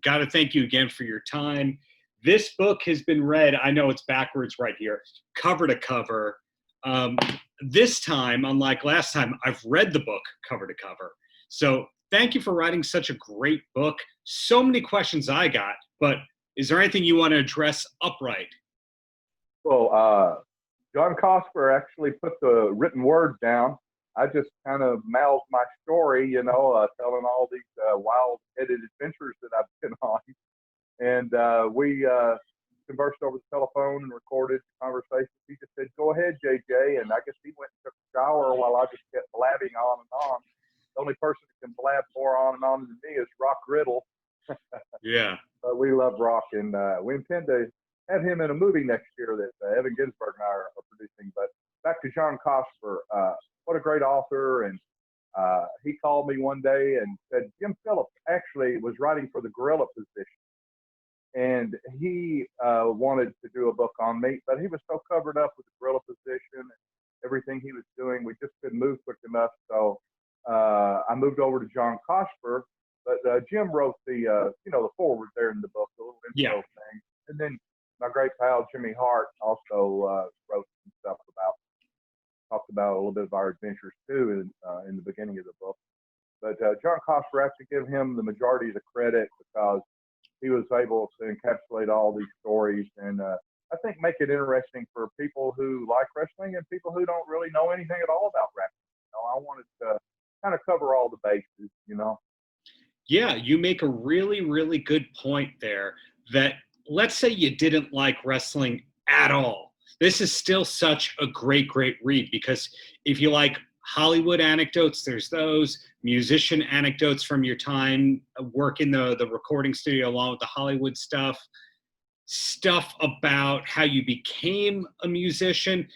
got to thank you again for your time. This book has been read, I know it's backwards right here, cover to cover. This time, unlike last time, I've read the book cover to cover. So thank you for writing such a great book. So many questions I got, but is there anything you want to address upright? Well, John Cosper actually put the written word down. I just kind of mouthed my story, telling all these wild-headed adventures that I've been on. And we conversed over the telephone and recorded the conversation. He just said, "Go ahead, JJ." And I guess he went and took a shower while I just kept blabbing on and on. The only person that can blab more on and on than me is Rock Riddle. Yeah. But we love Rock, and we intend to have him in a movie next year that Evan Ginzburg and I are producing. But back to John Cosper, what a great author. And he called me one day and said, Jim Phillips actually was writing for the gorilla position. And he wanted to do a book on me, but he was so covered up with the gorilla position and everything he was doing, we just couldn't move quick enough. So I moved over to John Cosper, but Jim wrote the forward there in the book, the little intro thing. And then my great pal Jimmy Hart also wrote some stuff talked about a little bit of our adventures too in the beginning of the book. But John Cosper, I have to give him the majority of the credit because he was able to encapsulate all these stories and I think make it interesting for people who like wrestling and people who don't really know anything at all about wrestling. I wanted to kind of cover all the bases, Yeah, you make a really, really good point there that let's say you didn't like wrestling at all. This is still such a great, great read because if you like Hollywood anecdotes, there's those musician anecdotes from your time working the recording studio along with the Hollywood stuff about how you became a musician.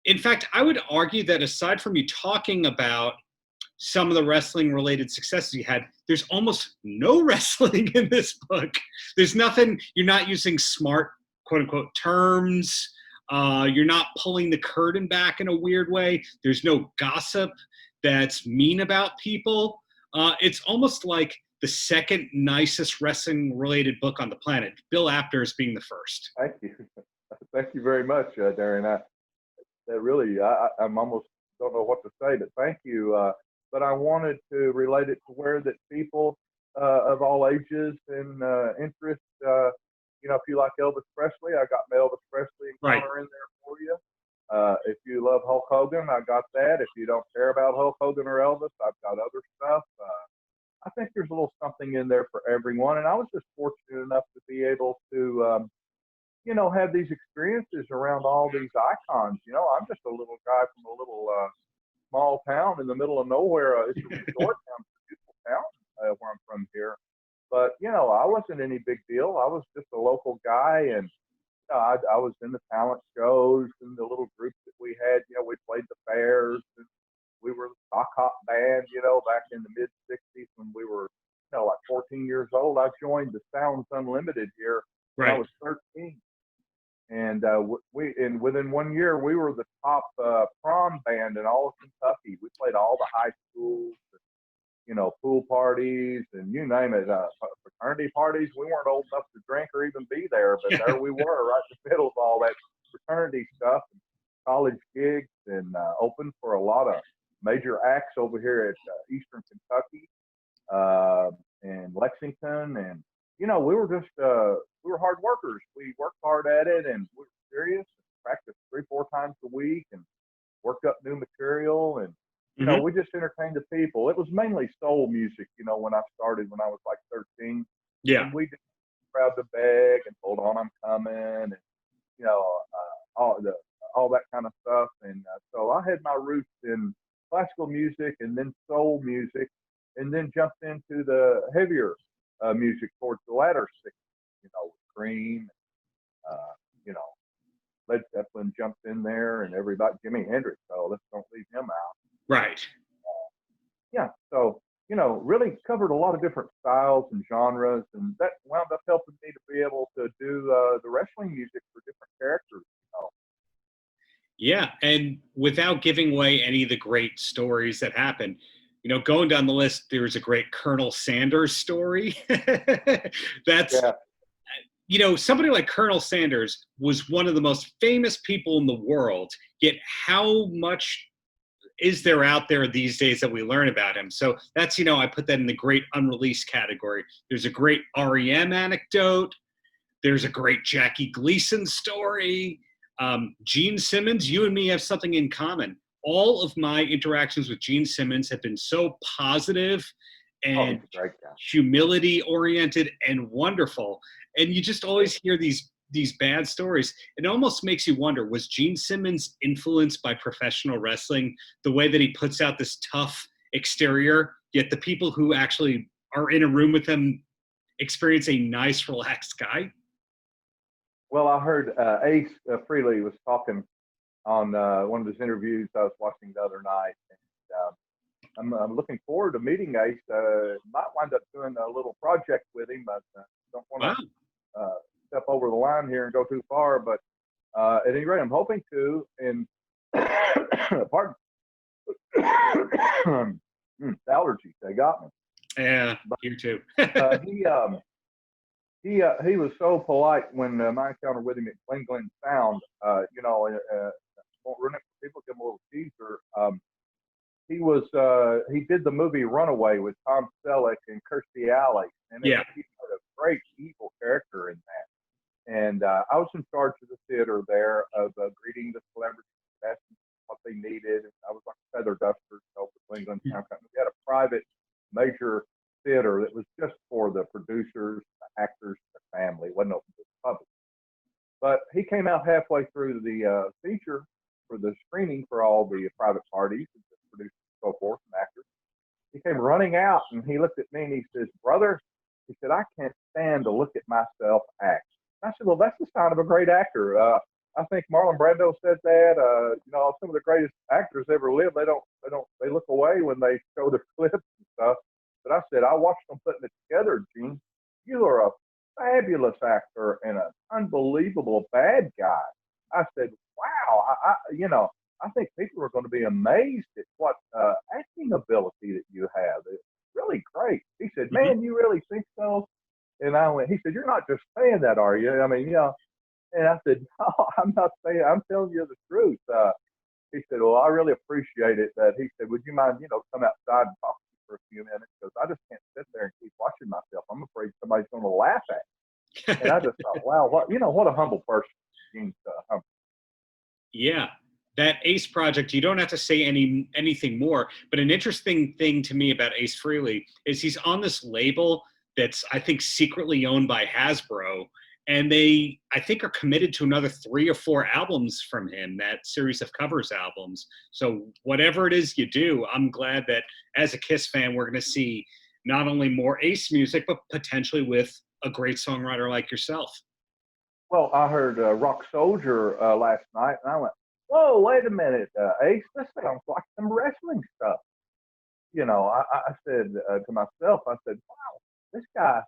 In fact, I would argue that aside from you talking about some of the wrestling related successes you had, there's almost no wrestling in this book. There's nothing, you're not using smart quote unquote terms. You're not pulling the curtain back in a weird way. There's no gossip that's mean about people. It's almost like the second nicest wrestling related book on the planet. Bill Apter's being the first. Thank you. Thank you very much, Darren. I'm almost don't know what to say, but thank you. But I wanted to relate it to where that people of all ages and interests, if you like Elvis Presley, I got my Elvis Presley encounter in there for you. If you love Hulk Hogan, I got that. If you don't care about Hulk Hogan or Elvis, I've got other stuff. I think there's a little something in there for everyone. And I was just fortunate enough to be able to, have these experiences around all these icons. I'm just a little guy from a little small town in the middle of nowhere. It's a resort town, it's a beautiful town where I'm from here. But, I wasn't any big deal. I was just a local guy. And I was in the talent shows and the little groups that we had. We played the fairs. And we were the sock hop band, back in the mid-'60s when we were, like 14 years old. I joined the Sounds Unlimited here when I was 13. And within 1 year, we were the top prom band in all of Kentucky. We played all the high schools, pool parties, and you name it, fraternity parties. We weren't old enough to drink or even be there, but there we were, right in the middle of all that fraternity stuff, and college gigs, and opened for a lot of major acts over here at Eastern Kentucky and Lexington. And we were just we were hard workers. We worked hard at it, and we were serious. Practiced 3-4 times a week, and worked up new material. And we just entertained the people. It was mainly soul music. When I started, when I was like 13. Yeah. And we just proud to beg and hold on, I'm coming, and all that kind of stuff. And so I had my roots in classical music, and then soul music, and then jumped into the heavier music towards the latter 60s, Cream, Led Zeppelin jumped in there, and everybody, Jimi Hendrix, so let's don't leave him out. Right. So, really covered a lot of different styles and genres, and that wound up helping me to be able to do the wrestling music for different characters. Yeah, and without giving away any of the great stories that happen, going down the list, there's a great Colonel Sanders story. That's, Yeah. Somebody like Colonel Sanders was one of the most famous people in the world, yet how much is there out there these days that we learn about him? So that's, I put that in the great unreleased category. There's a great REM anecdote. There's a great Jackie Gleason story. Gene Simmons, you and me have something in common. All of my interactions with Gene Simmons have been so positive and humility oriented and wonderful. And you just always hear these bad stories. It almost makes you wonder, was Gene Simmons influenced by professional wrestling, the way that he puts out this tough exterior, yet the people who actually are in a room with him experience a nice, relaxed guy? Well, I heard Ace Frehley was talking on one of his interviews I was watching the other night. And I'm looking forward to meeting Ace. Might wind up doing a little project with him. I don't want to step over the line here and go too far, but at any rate, I'm hoping to. And pardon, allergies, they got me. Yeah, but, here too. He was so polite when my encounter with him at Glen Glen Sound. Won't ruin it for people. Give him a little teaser. He did the movie Runaway with Tom Selleck and Kirstie Alley, and he had a great evil character in that. And I was in charge of the theater there of greeting the celebrities, asking what they needed. And I was like a feather duster, for Glen Glen Sound Company. We had a private major theater that was just for the producers, the actors, the family. It wasn't open to the public. But he came out halfway through the feature for the screening for all the private parties, and the producers, and so forth, and actors. He came running out, and he looked at me, and he says, "Brother," he said, "I can't stand to look at myself act." I said, "Well, that's the sign of a great actor." I think Marlon Brando said that. Some of the greatest actors ever lived, they look away when they show their clips and stuff. But I said, I watched them putting it together, Gene. You are a fabulous actor and an unbelievable bad guy. I said, wow, I think people are going to be amazed at what acting ability that you have. It's really great. He said, man, you really think so? And I went, he said, you're not just saying that, are you? I mean, and I said, no, I'm not saying, I'm telling you the truth. He said, well, I really appreciate it. He said, would you mind, come outside and talk to me for a few minutes? Because I just can't sit there and keep watching myself. I'm afraid somebody's going to laugh at me. And I just thought, wow, what a humble person. Gene's humble. Yeah. That Ace project, you don't have to say anything more, but an interesting thing to me about Ace Frehley is he's on this label that's, I think, secretly owned by Hasbro, and they, I think, are committed to another 3 or 4 albums from him, that series of covers albums. So whatever it is you do, I'm glad that as a Kiss fan, we're going to see not only more Ace music, but potentially with a great songwriter like yourself. Well, I heard Rock Soldier last night, and I went, whoa, wait a minute, Ace, this sounds like some wrestling stuff. I said to myself, I said, wow, this guy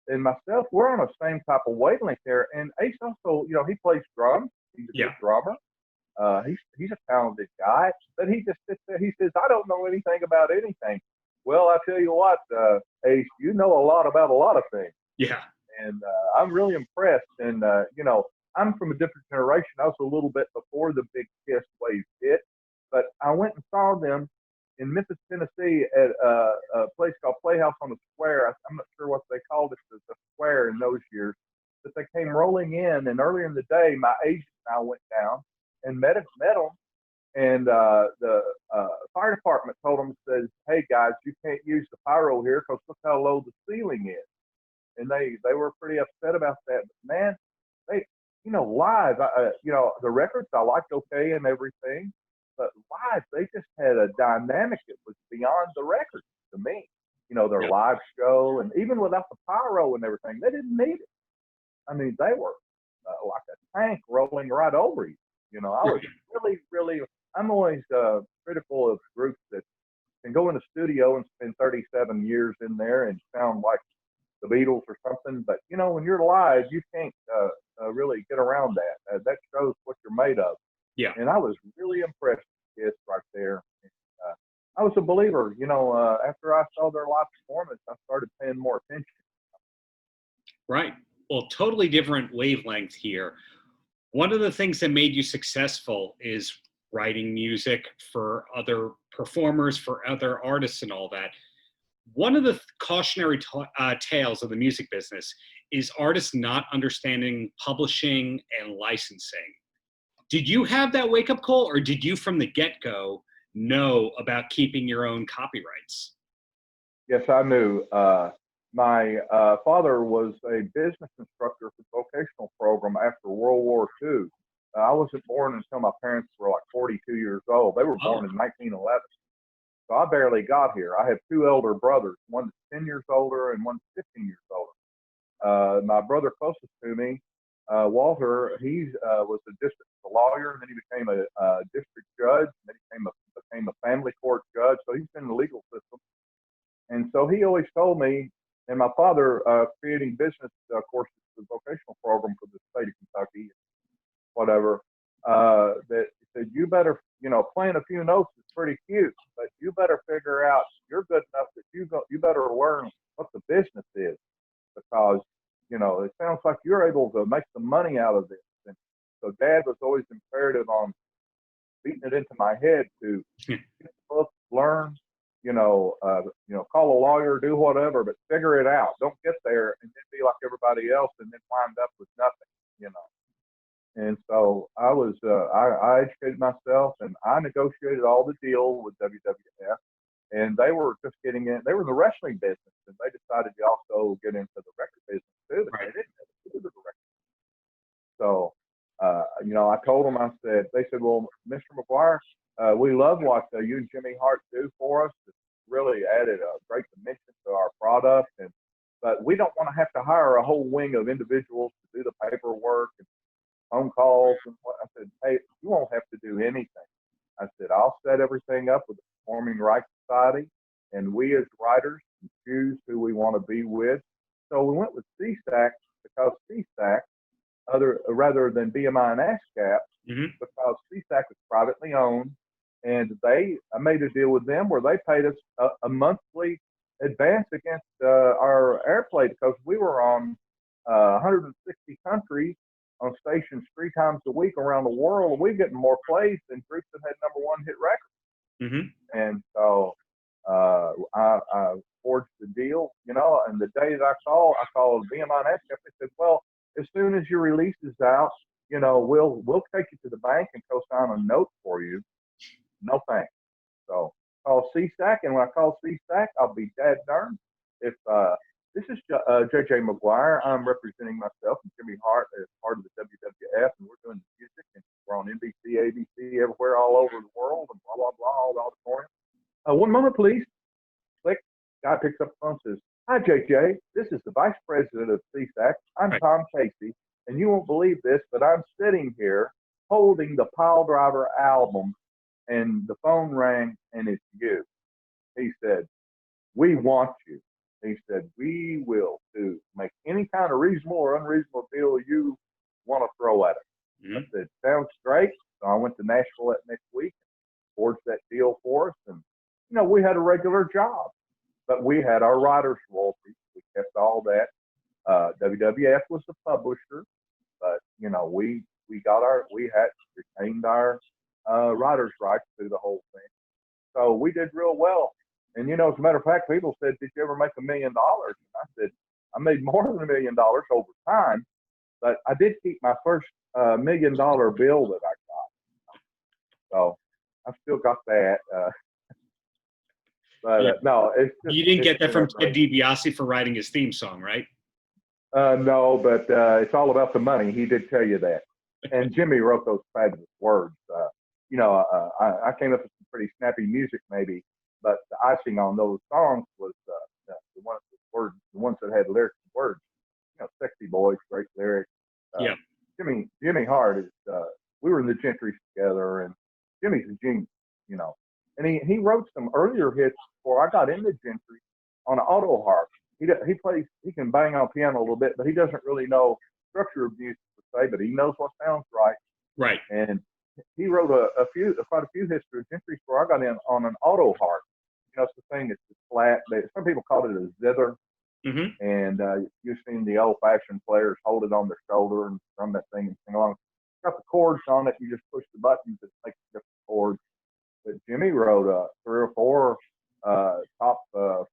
and myself, we're on the same type of wavelength there. And Ace also, he plays drums. He's a good drummer. He's a talented guy, but he just sits there. He says, I don't know anything about anything. Well, I tell you what, Ace, you know a lot about a lot of things. Yeah. And I'm really impressed. And, I'm from a different generation. I was a little bit before the big Kiss wave hit, but I went and saw them in Memphis, Tennessee at a place called Playhouse on the Square. I'm not sure what they called it, the Square in those years, but they came rolling in. And earlier in the day, my agent and I went down and met them. And the fire department told them, says, hey, guys, you can't use the pyro here because look how low the ceiling is. And they were pretty upset about that. But man, they, live, the records I liked okay and everything, but live, they just had a dynamic that was beyond the records to me. Their live show, and even without the pyro and everything, they didn't need it. I mean, they were like a tank rolling right over you. I was really, really, I'm always critical of groups that can go in the studio and spend 37 years in there and sound like the Beatles or something. But, when you're live, you can't really get around that. That shows what you're made of. Yeah. And I was really impressed with this right there. I was a believer. After I saw their live performance, I started paying more attention. Right. Well, totally different wavelength here. One of the things that made you successful is writing music for other performers, for other artists, and all that. One of the cautionary tales of the music business is artists not understanding publishing and licensing. Did you have that wake-up call, or did you from the get-go know about keeping your own copyrights? Yes, I knew. My father was a business instructor for the vocational program after World War II. I wasn't born until my parents were like 42 years old. They were born in 1911. So I barely got here. I have two elder brothers, one that's 10 years older and one 15 years older. My brother closest to me, Walter, he was a lawyer, and then he became a district judge, and then he became a family court judge. So he's been in the legal system. And so he always told me, and my father creating business courses for the vocational program for the state of Kentucky, whatever, that he said, you better, playing a few notes is pretty cute, but you better figure out you're good enough that you better learn what the business is, because, it sounds like you're able to make some money out of this. And so Dad was always imperative on beating it into my head to get the book, learn, call a lawyer, do whatever, but figure it out. Don't get there and then be like everybody else and then wind up with nothing, And so I was, I educated myself, and I negotiated all the deals with WWF, and they were just getting in. They were in the wrestling business, and they decided to also get into the record business too, but they didn't have to do the record. So, I told them, they said, well, Mr. Maguire, we love what you and Jimmy Hart do for us. It's really added a great dimension to our product, but we don't want to have to hire a whole wing of individuals to do the paperwork and phone calls. And I said, hey, you won't have to do anything. I said, I'll set everything up with the Performing Rights Society, and we as writers can choose who we want to be with. So we went with SESAC because SESAC, rather than BMI and ASCAP, because SESAC is privately owned, and I made a deal with them where they paid us a monthly advance against our airplay, because we were on 160 countries on stations 3 times a week around the world. We're getting more plays than groups that had #1 hit records. And so I forged the deal, and the day that I called BMI and ASCAP. They said, well, as soon as your release is out, we'll take you to the bank and co-sign a note for you. No thanks. So call CSAC, and when I call CSAC, I'll be dead darn. If this is JJ Maguire, I'm representing myself and Jimmy Hart as part of the WWF, and we're doing the music, and we're on NBC, ABC, everywhere, all over the world, and blah, blah, blah, all the auditorium. One moment, please. Click. Guy picks up the phone and says, hi, JJ. This is the Vice President of CSAC. I'm Tom Casey, and you won't believe this, but I'm sitting here holding the Pile Driver album, and the phone rang, and it's you. He said, we want you. He said, we will make any kind of reasonable or unreasonable deal you want to throw at us. I said, sounds great. So I went to Nashville that next week, forged that deal for us. And, we had a regular job, but we had our writers' royalties. We kept all that. WWF was the publisher, but, we had retained our writers' rights through the whole thing. So we did real well. And, as a matter of fact, people said, did you ever make $1 million? And I said, I made more than $1 million over time, but I did keep my first $1 million bill that I got. So I still got that. No, it's just, you didn't get that from Ted DiBiase for writing his theme song, right? No, but it's all about the money. He did tell you that. And Jimmy wrote those fabulous words. I came up with some pretty snappy music, maybe. But the icing on those songs was the ones that had lyrics and words. Sexy Boys, great lyrics. Jimmy Hart is. We were in the Gentry together, and Jimmy's a genius. And he wrote some earlier hits before I got into Gentry on an auto harp. He can bang on piano a little bit, but he doesn't really know structure of music per se. But he knows what sounds right. Right. And he wrote quite a few history of gentry before I got in on an auto harp. It's the thing that's flat. Some people call it a zither. Mm-hmm. And you've seen the old-fashioned players hold it on their shoulder and strum that thing and sing along. It's got the chords on it. You just push the buttons. It makes different chords. But Jimmy wrote 3 or 4 top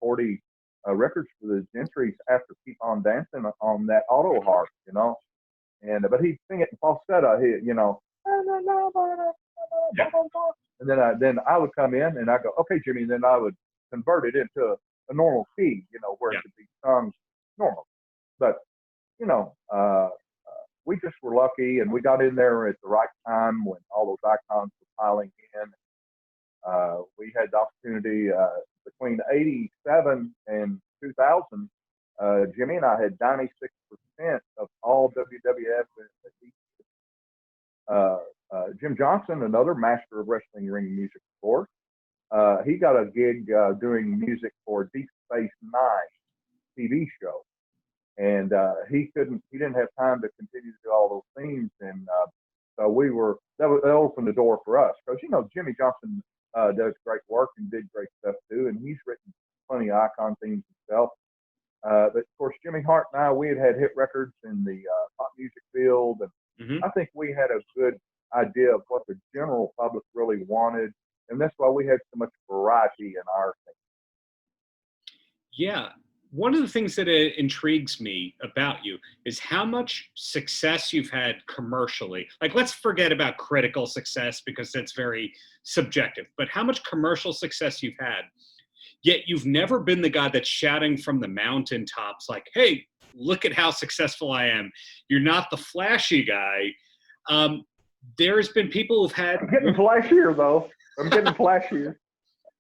40 records for the Gentrys after "Keep on Dancing" on that auto harp, And but he'd sing it in falsetto, Yeah. And then I would come in and I go, "Okay, Jimmy." And then I would convert it into a normal key, where it could be sung normal. But we just were lucky, and we got in there at the right time when all those icons were piling in. We had the opportunity between '87 and 2000. Jimmy and I had 96% of all WWF. Jim Johnson, another master of wrestling ring music, of course, he got a gig doing music for Deep Space Nine TV show, and he didn't have time to continue to do all those themes, and so that opened the door for us, because Jimmy Johnson does great work and did great stuff too, and he's written plenty of icon themes himself. But of course, Jimmy Hart and I, we had hit records in the pop music field, and Mm-hmm. I think we had a good idea of what the general public really wanted, and that's why we had so much variety in our thing. Yeah. One of the things that intrigues me about you is how much success you've had commercially. Like, let's forget about critical success because that's very subjective, but how much commercial success you've had. Yet you've never been the guy that's shouting from the mountaintops like, "Hey, look at how successful I am." You're not the flashy guy. There's been people who've had... I'm getting flashier, though. I'm getting flashier.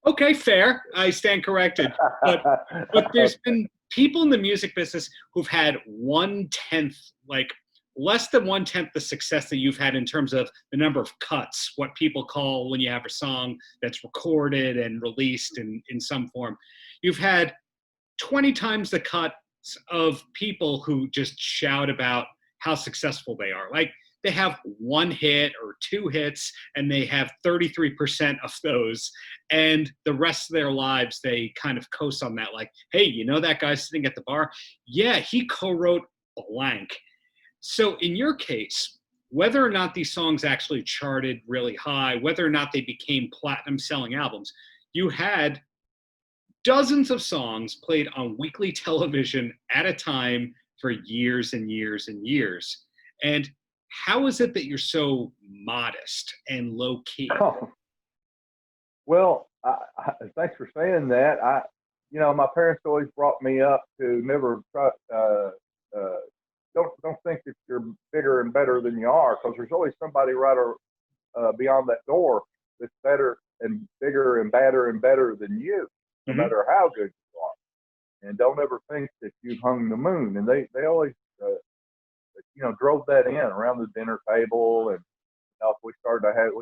Okay, fair. I stand corrected. But there's been people in the music business who've had 1/10, like less than 1/10 the success that you've had in terms of the number of cuts, what people call when you have a song that's recorded and released in some form. You've had 20 times the cuts of people who just shout about how successful they are. Like, they have 1 hit or 2 hits, and they have 33% of those. And the rest of their lives, they kind of coast on that. Like, "Hey, that guy sitting at the bar? Yeah, he co-wrote blank." So in your case, whether or not these songs actually charted really high, whether or not they became platinum selling albums, you had dozens of songs played on weekly television at a time for years and years and years. And how is it that you're so modest and low key? Oh. Well, thanks for saying that. My parents always brought me up to never try, don't think that you're bigger and better than you are, because there's always somebody right beyond that door that's better and bigger and badder and better than you, no Mm-hmm. matter how good you are. And don't ever think that you've hung the moon. And they always drove that in around the dinner table. And we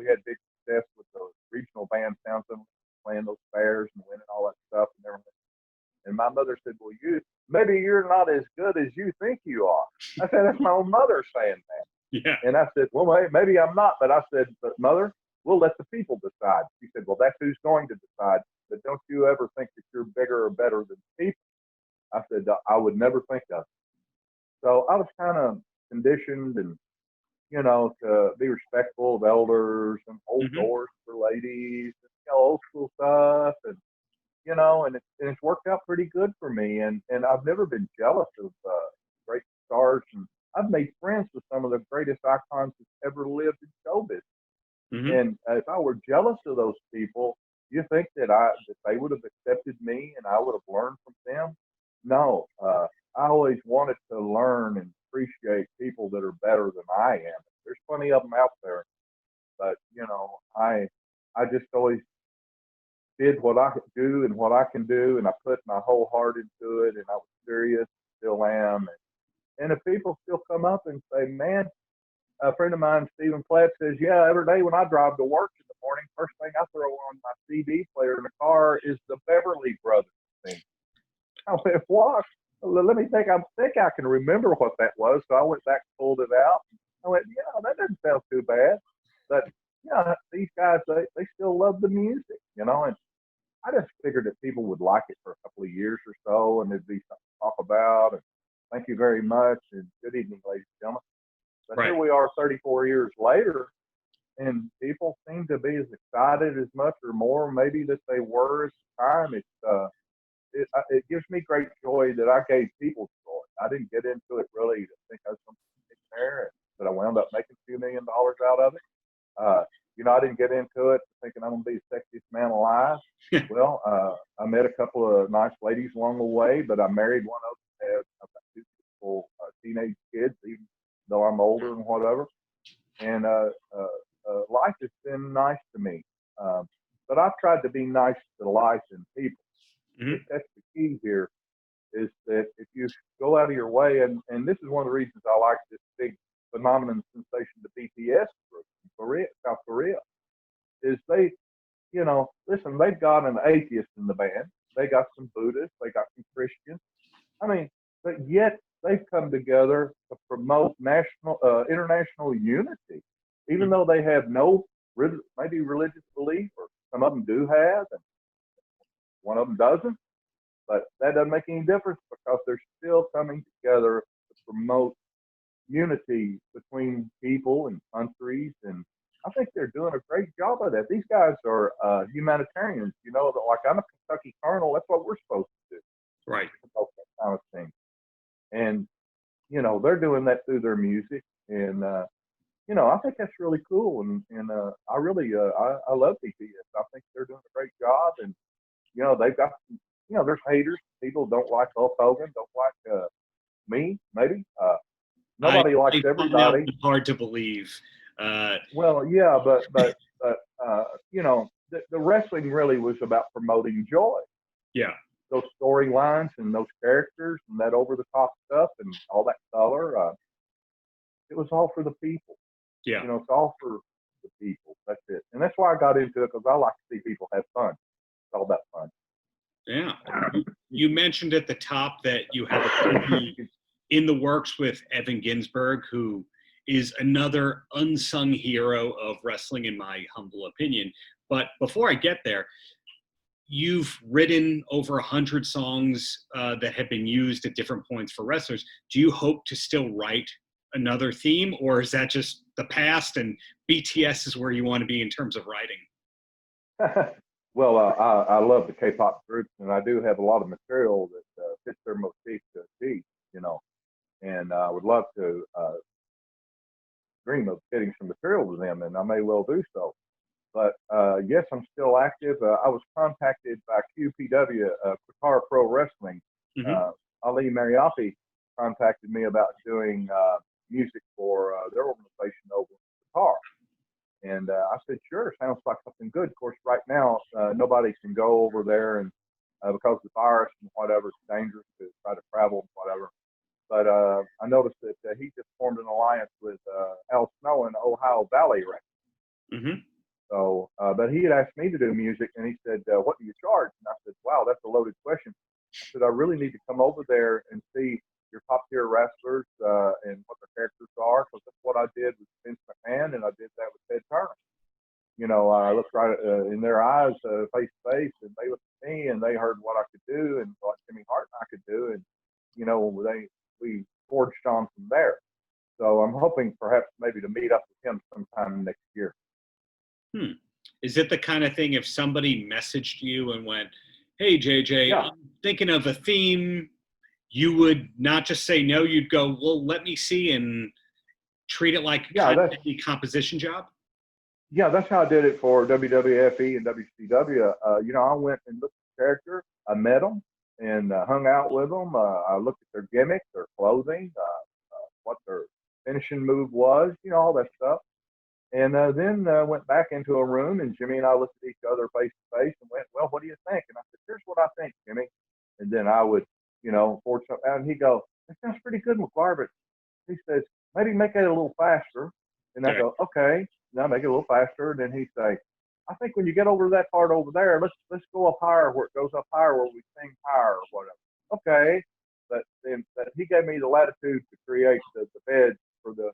had big success with the regional band Townsend, playing those fairs and winning all that stuff and everything. And my mother said, "Well, maybe you're not as good as you think you are." I said, "That's my own mother saying that." Yeah. And I said, "Well, maybe I'm not." But I said, "But Mother, we'll let the people decide." She said, "Well, that's who's going to decide. But don't you ever think that you're bigger or better than people." I said, "I would never think of it." So I was kind of conditioned and, to be respectful of elders and hold Mm-hmm. doors for ladies and, old school stuff. And, and it's worked out pretty good for me. And I've never been jealous of great stars. And I've made friends with some of the greatest icons that's ever lived in showbiz. Mm-hmm. And if I were jealous of those people, you think that they would have accepted me and I would have learned from them? No. I always wanted to learn and appreciate people that are better than I am. There's plenty of them out there, but I just always did what I could do and what I can do, and I put my whole heart into it, and I was serious, still am. And if people still come up and say, "Man," a friend of mine, Stephen Platt, says, "Yeah, every day when I drive to work in the morning, first thing I throw on my CD player in the car is the Beverly Brothers thing." I went, "What?" Let me think. I think I can remember what that was. So I went back and pulled it out. I went, "Yeah, that doesn't sound too bad." But, yeah, these guys, they still love the music, you know, and I just figured that people would like it for a couple of years or so, and there'd be something to talk about. And thank you very much, and good evening, ladies and gentlemen. But Right. here we are 34 years later, and people seem to be as excited as much or more maybe that they were at the time. It gives me great joy that I gave people joy. I didn't get into it really to think I was going to get there, but I wound up making $2 million out of it. You know, I didn't get into it thinking I'm going to be the sexiest man alive. Well, I met a couple of nice ladies along the way, but I married one of them. I've got two beautiful teenage kids, even though I'm older and whatever. And life has been nice to me. But I've tried to be nice to life and people. Mm-hmm. That's the key here, is that if you go out of your way, and this is one of the reasons I like this big phenomenon sensation, the BTS group in Korea, South Korea, is they, you know, listen, they've got an atheist in the band, they got some Buddhists, they got some Christians. I mean, but yet they've come together to promote international unity, even though they have no maybe religious belief, or some of them do have, and one of them doesn't. But that doesn't make any difference, because they're still coming together to promote unity between people and countries. And I think they're doing a great job of that. These guys are humanitarians, you know, like I'm a Kentucky Colonel. That's what we're supposed to do. Right. That kind of thing. And, you know, they're doing that through their music. And, you know, I think that's really cool. And I really, I love BTS. I think they're doing a great job. And, you know, they've got, you know, there's haters. People don't like Hulk Hogan, don't like me, maybe. Nobody likes everybody. That hard to believe. Well, yeah, but you know, the wrestling really was about promoting joy. Yeah. Those storylines and those characters and that over the top stuff and all that color. It was all for the people. Yeah. You know, it's all for the people. That's it. And that's why I got into it, because I like to see people have fun. It's all about fun. Yeah. You mentioned at the top that you have a movie in the works with Evan Ginzburg, who is another unsung hero of wrestling, in my humble opinion. But before I get there, you've written over 100 songs that have been used at different points for wrestlers. Do you hope to still write another theme, or is that just the past and BTS is where you want to be in terms of writing? Well, I love the K-pop groups, and I do have a lot of material that fits their motif to a T, you know, and I would love to dream of getting some material to them, and I may well do so. But yes, I'm still active. I was contacted by QPW, Qatar Pro Wrestling. Mm-hmm. Ali Mariafi contacted me about doing music for their organization over in Qatar. And I said, sure, sounds like something good. Of course, right now, nobody can go over there, and because of the virus and whatever, it's dangerous to try to travel and whatever. But I noticed that he just formed an alliance with Al Snow and Ohio Valley Records. Mm-hmm. So, but he had asked me to do music, and he said, what do you charge? And I said, wow, that's a loaded question. I said, I really need to come over there and see your top tier wrestlers and what their characters are, because that's what I did with Vince McMahon, and I did that with Ted Turner. You know, I looked right in their eyes, face to face, and they looked at me, and they heard what I could do and what Jimmy Hart and I could do, and you know, we forged on from there. So I'm hoping perhaps maybe to meet up with him sometime next year. Is it the kind of thing, if somebody messaged you and went, hey, JJ, Yeah. I'm thinking of a theme, you would not just say no, you'd go, well, let me see, and treat it like kind of a composition job? Yeah, that's how I did it for WWFE and WCW. You know, I went and looked at the character, I met them, and hung out with them. I looked at their gimmick, their clothing, what their finishing move was, you know, all that stuff. And then went back into a room, and Jimmy and I looked at each other face to face and went, well, what do you think? And I said, here's what I think, Jimmy. And then I would, you know, forge something out, and he'd go, that sounds pretty good, Maguire, but he says, maybe make it a little faster. And I go, okay, now make it a little faster. And then he'd say, I think when you get over that part over there, let's go up higher, where it goes up higher, where we sing higher or whatever. Okay. But then he gave me the latitude to create the bed for the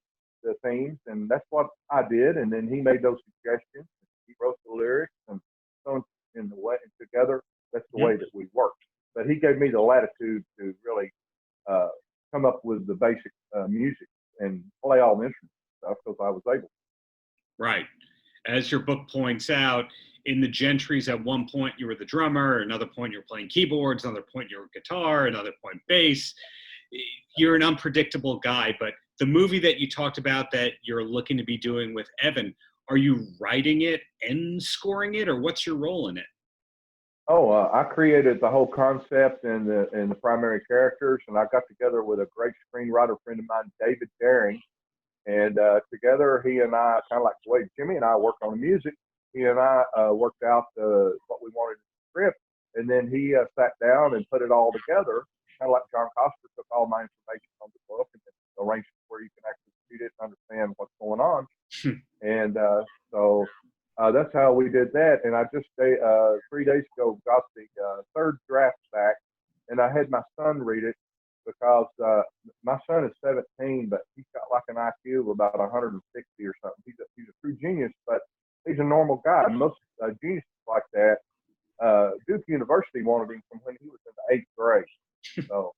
themes, and that's what I did, and then he made those suggestions. He wrote the lyrics, and so in the way together, that's the way that we worked. But he gave me the latitude to really come up with the basic music and play all the instruments and stuff because I was able. Right. As your book points out, in the Gentrys, at one point you were the drummer, another point you were playing keyboards, another point you were guitar, another point bass. You're an unpredictable guy, but the movie that you talked about that you're looking to be doing with Evan, are you writing it and scoring it, or what's your role in it? Oh, I created the whole concept and the primary characters, and I got together with a great screenwriter friend of mine, David Daring, and together he and I, kind of like the way Jimmy and I worked on the music, he and I worked out what we wanted in the script, and then he sat down and put it all together, kind of like John Coster took all my information from the book and then arranged it where you can actually read it and understand what's going on. And so that's how we did that. And I just 3 days ago got the third draft back, and I had my son read it because my son is 17, but he's got like an IQ of about 160 or something. He's a true genius, but he's a normal guy. Most geniuses like that, Duke University wanted him from when he was in the 8th grade. So,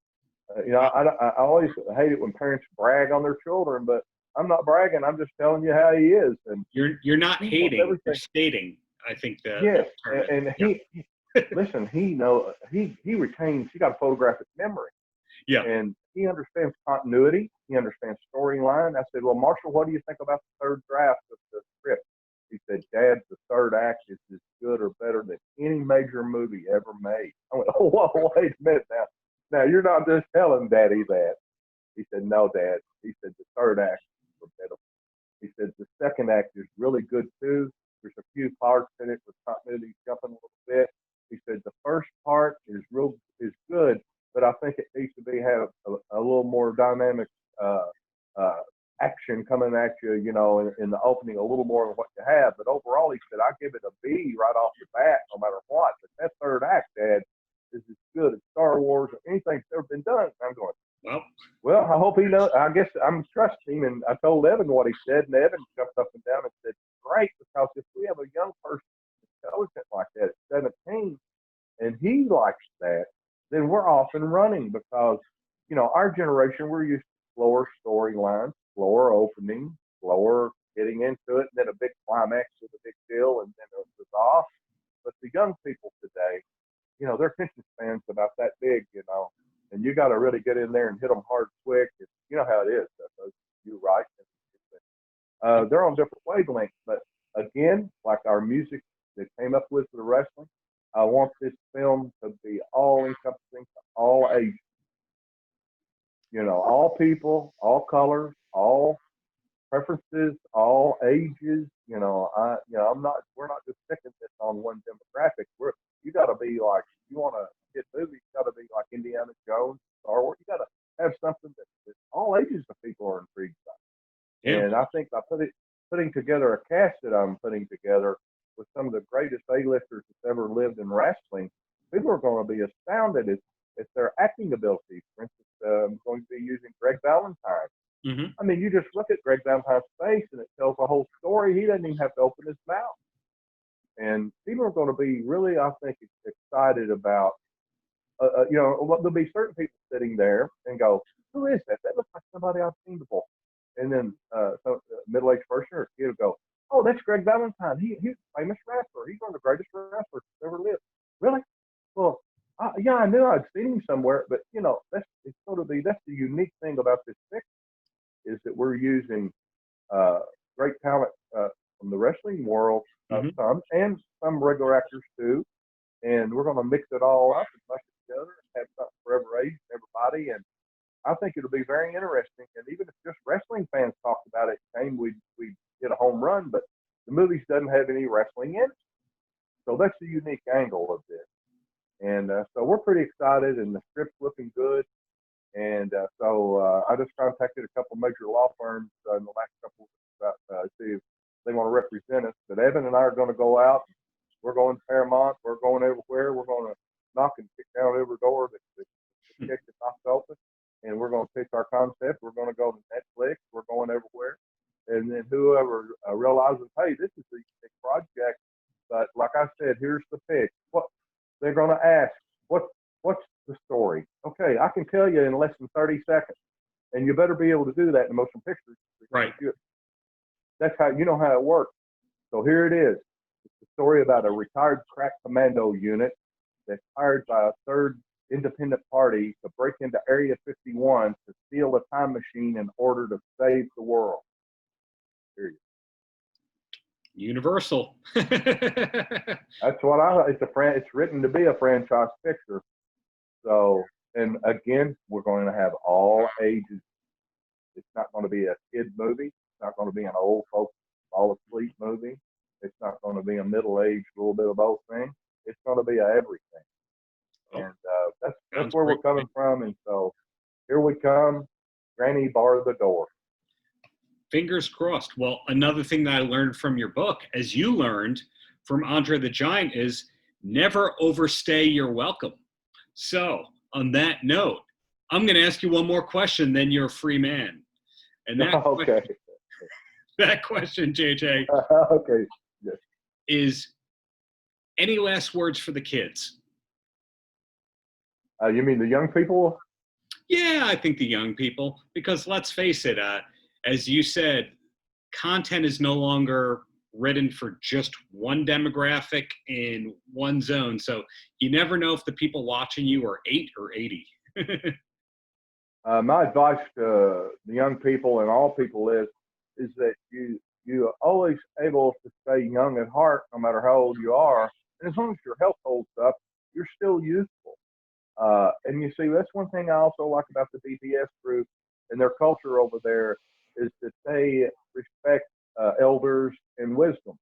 I always hate it when parents brag on their children, but I'm not bragging. I'm just telling you how he is. And you're not hating. You're stating. I think that. Yes, and he listen. He retains. He got a photographic memory. Yeah. And he understands continuity. He understands storyline. I said, well, Marshall, what do you think about the third draft of the script? He said, Dad, the third act is as good or better than any major movie ever made. I went, oh, whoa, wait a minute now. Now, you're not just telling Daddy that. He said, no, Dad. He said, the third act is better. He said, the second act is really good, too. There's a few parts in it with continuity jumping a little bit. He said, the first part is good, but I think it needs to have a little more dynamic action coming at you, in the opening, a little more than what you have. But overall, he said, I give it a B right off the bat, no matter what. But that third act, Dad, is as good as Star Wars or anything that's ever been done. I'm going, well, I hope he knows. I guess I'm trusting him. And I told Evan what he said, and Evan jumped up and down and said, great, because if we have a young person intelligent like that at 17, and he likes that, then we're off and running because, our generation, we're used to slower storylines, slower opening, slower getting into it, and then a big climax with a big deal, and then it was off. But the young people today, their attention span's about that big, and you got to really get in there and hit them hard, quick. And you know how it is. You're right. They're on different wavelengths, but again, like our music that came up with for the wrestling, I want this film to be all-encompassing to all ages. All people, all colors, all preferences, all ages. We're not just sticking this on one demographic. You got to be like, if you want to get movies, you got to be like Indiana Jones, Star Wars. You got to have something that all ages of people are intrigued by. Yeah. And I think by putting together a cast that I'm putting together with some of the greatest A-listers that's ever lived in wrestling, people are going to be astounded at their acting abilities. For instance, I'm going to be using Greg Valentine. Mm-hmm. I mean, you just look at Greg Valentine's face and it tells a whole story. He doesn't even have to open his mouth. And people are going to be really, I think, excited about, there'll be certain people sitting there and go, who is that? That looks like somebody I've seen before. And then some middle-aged person or kid will go, oh, that's Greg Valentine. He's a famous wrestler. He's one of the greatest wrestlers that's ever lived. Really? Well, I knew I'd seen him somewhere, but that's the unique thing about this picture is that we're using great talent from the wrestling world, some and some regular actors too, and we're going to mix it all up and mush it together and have something for every age and everybody. And I think it'll be very interesting. And even if just wrestling fans talked about it, we get a home run, but the movie doesn't have any wrestling in it, so that's the unique angle of this. And so we're pretty excited, and the script's looking good. And so I just contacted a couple major law firms in the last couple of weeks about see if they want to represent us. But Evan and I are going to go out. We're going to Paramount. We're going everywhere. We're going to knock and kick down every door that kicked and knocked open. And we're going to pitch our concept. We're going to go to Netflix. We're going everywhere. And then and whoever realizes, hey, this is a big project, but like I said, here's the pitch. What they're going to ask, what's the story? Okay, I can tell you in less than 30 seconds, and you better be able to do that in motion pictures. Right. That's how, you know how it works. So here it is. It's a story about a retired crack commando unit that's hired by a third independent party to break into Area 51 to steal a time machine in order to save the world. Period. Universal. That's what it's written to be a franchise picture. So, and again, we're going to have all ages. It's not going to be a kid movie. It's not going to be an old folks fall asleep movie. It's not going to be a middle-aged, little bit of both things. It's going to be a everything. And that's where we're coming from. And so here we come. Granny, bar the door. Fingers crossed. Well, another thing that I learned from your book, as you learned from Andre the Giant, is never overstay your welcome. So on that note, I'm going to ask you one more question, then you're a free man. And that question, JJ, okay. Yes. is any last words for the kids? You mean the young people? Yeah, I think the young people, because let's face it, as you said, content is no longer written for just one demographic in one zone. So you never know if the people watching you are 8 or 80. My advice to the young people and all people is that you are always able to stay young at heart, no matter how old you are. And as long as your health holds up, you're still youthful. And you see, that's one thing I also like about the BPS group and their culture over there is that they respect elders and wisdom.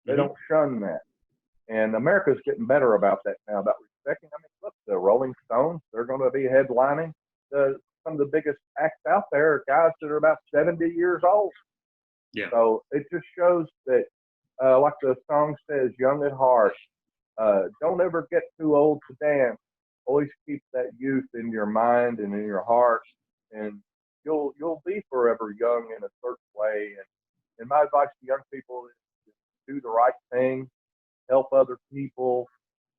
They don't shun that. And America's getting better about that now, about respecting. I mean, look, the Rolling Stones, they're going to be headlining some of the biggest acts out there are guys that are about 70 years old. Yeah. So it just shows that, like the song says, young at heart, don't ever get too old to dance. Always keep that youth in your mind and in your heart, and you'll be forever young in a certain way. And my advice to young people is do the right thing, help other people,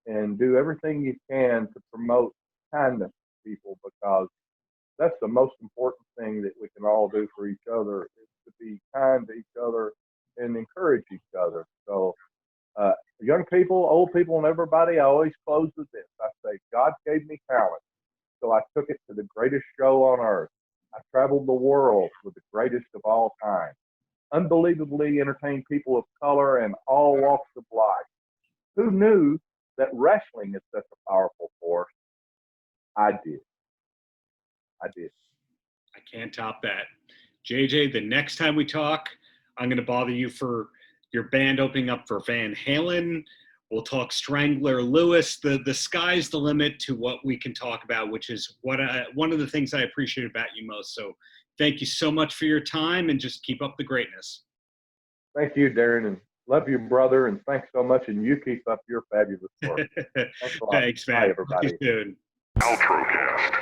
and do everything you can to promote kindness to people, because that's the most important thing that we can all do for each other, is to be kind to each other and encourage each other. So young people, old people, and everybody, I always close with this. I say, God gave me talent, so I took it to the greatest show on earth. I traveled the world with the greatest of all time, unbelievably entertained people of color and all walks of life. Who knew that wrestling is such a powerful force? I did. I can't top that. JJ, the next time we talk, I'm going to bother you for your band opening up for Van Halen. We'll talk Strangler Lewis. The sky's the limit to what we can talk about, which is one of the things I appreciate about you most. So thank you so much for your time, and just keep up the greatness. Thank you, Darren, and love you, brother, and thanks so much, and you keep up your fabulous work. Thanks a lot. Thanks, man. Bye, everybody. See you soon. Paltrocast.